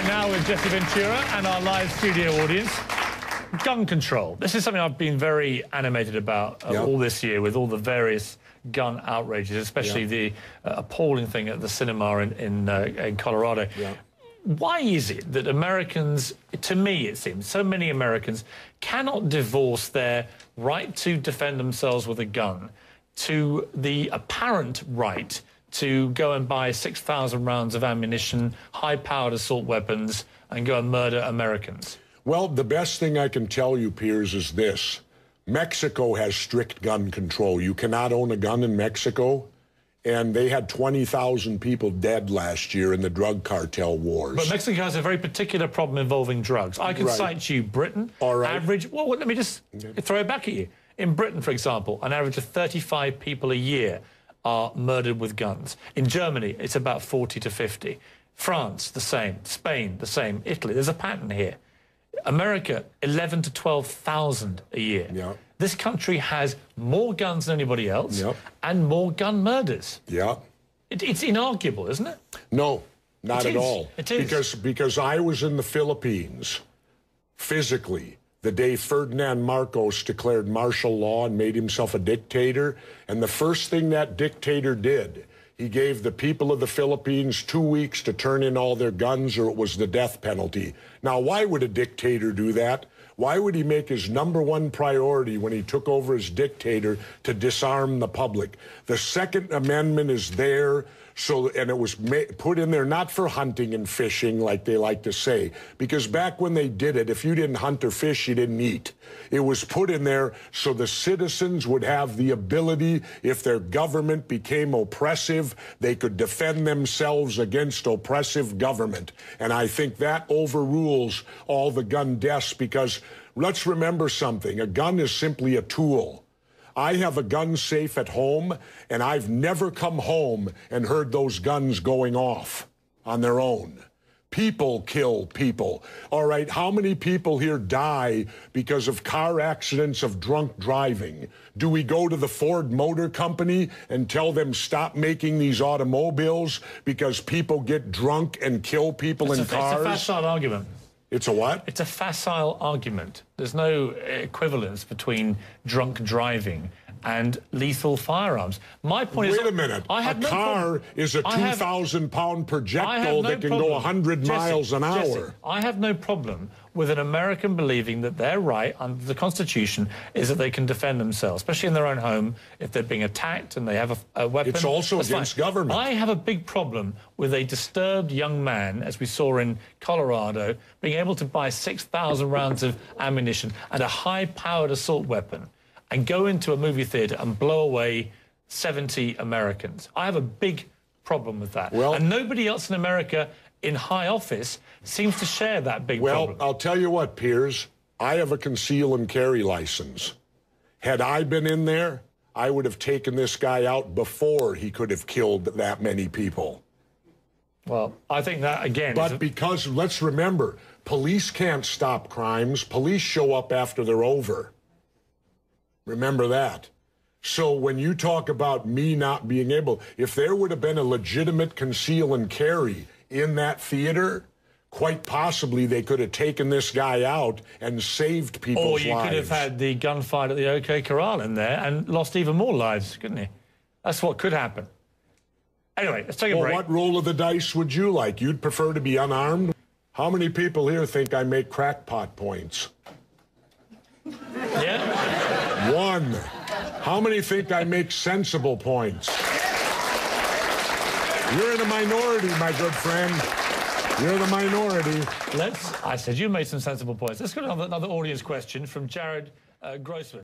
now with Jesse Ventura and our live studio audience. Gun control. This is something I've been very animated about all this year with all the various gun outrages, especially the appalling thing at the cinema in Colorado. Why is it that Americans, to me it seems, so many Americans cannot divorce their right to defend themselves with a gun to the apparent right to go and buy 6,000 rounds of ammunition, high-powered assault weapons, and go and murder Americans? Well, the best thing I can tell you, Piers, is this. Mexico has strict gun control. You cannot own a gun in Mexico, and they had 20,000 people dead last year in the drug cartel wars. But Mexico has a very particular problem involving drugs. I can cite to you Britain, average... Well, let me just throw it back at you. In Britain, for example, an average of 35 people a year are murdered with guns. In Germany, it's about 40 to 50. France, the same. Spain, the same. Italy, there's a pattern here. America, 11 to 12,000 a year. This country has more guns than anybody else and more gun murders. It's inarguable, isn't it? No, not at all. It is. Because I was in the Philippines physically the day Ferdinand Marcos declared martial law and made himself a dictator. And the first thing that dictator did, he gave the people of the Philippines 2 weeks to turn in all their guns or it was the death penalty. Now, why would a dictator do that? Why would he make his #1 priority when he took over as dictator to disarm the public? The Second Amendment is there, and it was put in there not for hunting and fishing like they like to say, because back when they did it, if you didn't hunt or fish, you didn't eat. It was put in there so the citizens would have the ability, if their government became oppressive, they could defend themselves against oppressive government. And I think that overrules all the gun deaths, because let's remember something. A gun is simply a tool. I have a gun safe at home, and I've never come home and heard those guns going off on their own. People kill people. All right, how many people here die because of car accidents of drunk driving? Do we go to the Ford Motor Company and tell them stop making these automobiles because people get drunk and kill people in cars? It's a facile argument. It's a what? It's a facile argument. There's no equivalence between drunk driving and lethal firearms. My point is... Wait a minute. A car is a 2,000-pound projectile that can go 100 miles an hour. Jesse, I have no problem with an American believing that their right under the Constitution is that they can defend themselves, especially in their own home, if they're being attacked and they have a weapon. It's also against government. I have a big problem with a disturbed young man, as we saw in Colorado, being able to buy 6,000 rounds of ammunition and a high-powered assault weapon and go into a movie theatre and blow away 70 Americans. I have a big problem with that. And nobody else in America in high office seems to share that big problem. Well, I'll tell you what, Piers, I have a conceal and carry license. Had I been in there, I would have taken this guy out before he could have killed that many people. Well, I think that, again... But because, let's remember, police can't stop crimes. Police show up after they're over. Remember that. So when you talk about me not being able... If there would have been a legitimate conceal and carry in that theater, quite possibly they could have taken this guy out and saved people's lives. Or you could have had the gunfight at the OK Corral in there and lost even more lives, couldn't you? That's what could happen. Anyway, let's take a break. Well, what roll of the dice would you like? You'd prefer to be unarmed? How many people here think I make crackpot points? Yeah? 1. How many think I make sensible points? You're in a minority, my good friend. You're the minority. I said you made some sensible points. Let's go to another audience question from Jared Grossman.